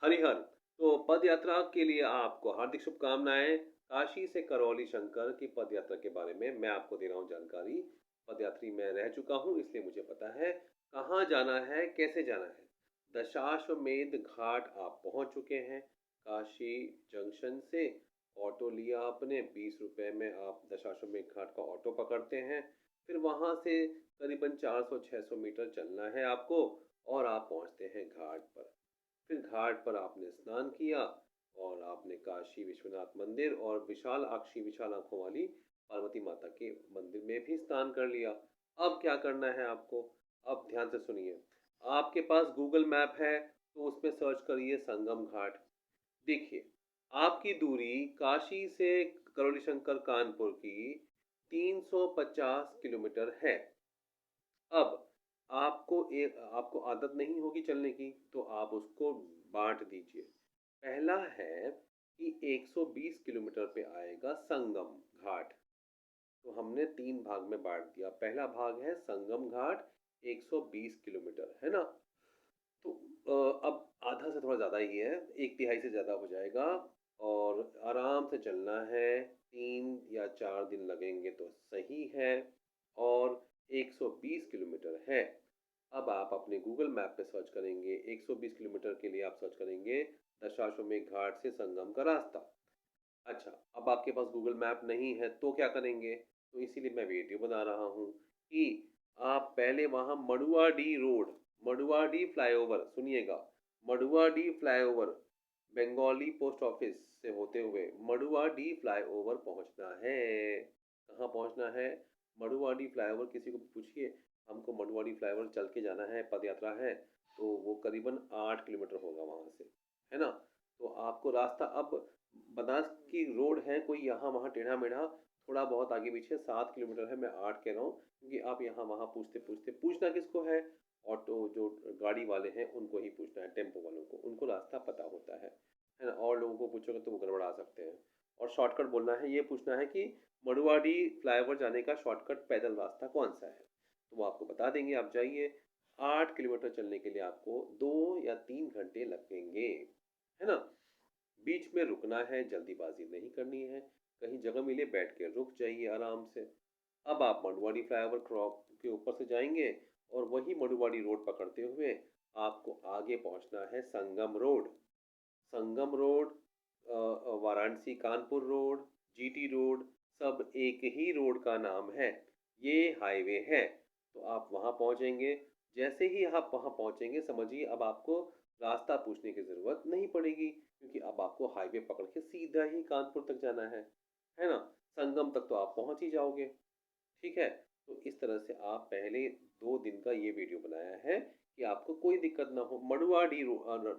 हरिहर। तो पद यात्रा के लिए आपको हार्दिक शुभकामनाएं। काशी से करौली शंकर की पद यात्रा के बारे में मैं आपको दे रहा हूँ जानकारी। पदयात्री मैं रह चुका हूँ, इसलिए मुझे पता है कहाँ जाना है, कैसे जाना है। दशाश्वमेध घाट आप पहुँच चुके हैं। काशी जंक्शन से ऑटो लिया आपने, 20 रुपए में आप दशाश्वमेध घाट का ऑटो पकड़ते हैं। फिर वहाँ से करीबन 400-600 मीटर चलना है आपको और आप पहुँचते हैं घाट पर। फिर घाट पर आपने स्नान किया और आपने काशी विश्वनाथ मंदिर और विशाल आंखों वाली पार्वती माता के मंदिर में भी स्नान कर लिया। अब क्या करना है आपको? अब ध्यान से सुनिए। आपके पास गूगल मैप है तो उसमें सर्च करिए संगम घाट। देखिए, आपकी दूरी काशी से करौली शंकर कानपुर की 350 किलोमीटर है। अब आपको आदत नहीं होगी चलने की, तो आप उसको बाँट दीजिए। पहला है कि 120 किलोमीटर पे आएगा संगम घाट, तो हमने 3 भाग में बाँट दिया। पहला भाग है संगम घाट, 120 किलोमीटर, है ना? तो अब आधा से थोड़ा ज़्यादा ही है, 1 तिहाई से ज़्यादा हो जाएगा और आराम से चलना है। 3 या 4 दिन लगेंगे तो सही है और 120 किलोमीटर है। अब आप अपने गूगल मैप पे सर्च करेंगे, 120 किलोमीटर के लिए आप सर्च करेंगे दशाश्वमेध घाट से संगम का रास्ता। अच्छा, अब आपके पास गूगल मैप नहीं है तो क्या करेंगे? तो इसीलिए मैं वीडियो बना रहा हूँ कि आप पहले वहाँ मडुआडीह रोड, मडुआडीह फ्लाईओवर सुनिएगा, Manduadih flyover Bengali post office से होते हुए मडुआडीह फ्लाईओवर पहुँचना है। कहाँ पहुँचना है? मडुआडीह फ्लाईओवर किसी को भी पूछिए, हमको मडुआडीह फ्लाईओवर चल के जाना है, पदयात्रा है, तो वो करीबन 8 किलोमीटर होगा वहाँ से, है ना? तो आपको रास्ता अब बनास की रोड है, कोई यहाँ-वहाँ टेढ़ा-मेढ़ा, थोड़ा बहुत आगे-पीछे 7 किलोमीटर है, मैं 8 कह रहा हूँ, क्योंकि आप यहाँ-वहाँ पूछते-पूछते पूछना किसको है? ऑटो जो गाड़ी वाले हैं, उनको ही पूछना है, टेम्पो वालों को, उनको रास्ता पता होता है ना? और लोगों को पूछोगे तो वो गड़बड़ा सकते हैं। और शॉर्टकट बोलना है, ये पूछना है कि मडुआडीह फ्लाईओवर जाने का शॉर्टकट पैदल रास्ता कौन-सा है? तो वो आपको बता देंगे, आप जाइए। 8 किलोमीटर चलने के लिए आपको 2 या 3 घंटे लगेंगे, है ना? बीच में रुकना है, जल्दीबाजी नहीं करनी है, कहीं जगह मिले बैठ के रुक जाइए आराम से। अब आप मंडुआडीह फ्लाईओवर क्रॉस के ऊपर से जाएँगे और वही मंडुआडीह रोड पकड़ते हुए आपको आगे पहुँचना है Sangam road. Sangam road Varanasi Kanpur road, GT road, सब एक ही रोड का नाम है। ये हाईवे है, तो आप वहाँ पहुँचेंगे। जैसे ही आप वहाँ पहुँचेंगे समझिए अब आपको रास्ता पूछने की ज़रूरत नहीं पड़ेगी, क्योंकि अब आपको हाईवे पकड़ के सीधा ही कानपुर तक जाना है ना? संगम तक तो आप पहुँच ही जाओगे। ठीक है? तो इस तरह से आप पहले 2 दिन का ये वीडियो बनाया है कि आपको कोई दिक्कत ना हो। मडुआडीह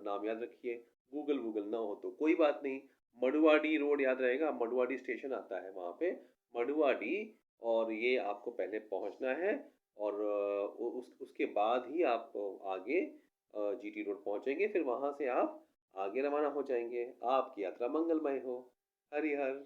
नाम याद रखिए, गूगल ना हो तो कोई बात नहीं। मडुआडीह रोड याद रहेगा, मडुआडीह स्टेशन आता है वहाँ पे, मडुआडीह, और ये आपको पहले पहुँचना है और उसके बाद ही आप आगे जीटी रोड पहुँचेंगे, फिर वहाँ से आप आगे रवाना हो जाएँगे। आपकी यात्रा मंगलमय हो। हरि हर।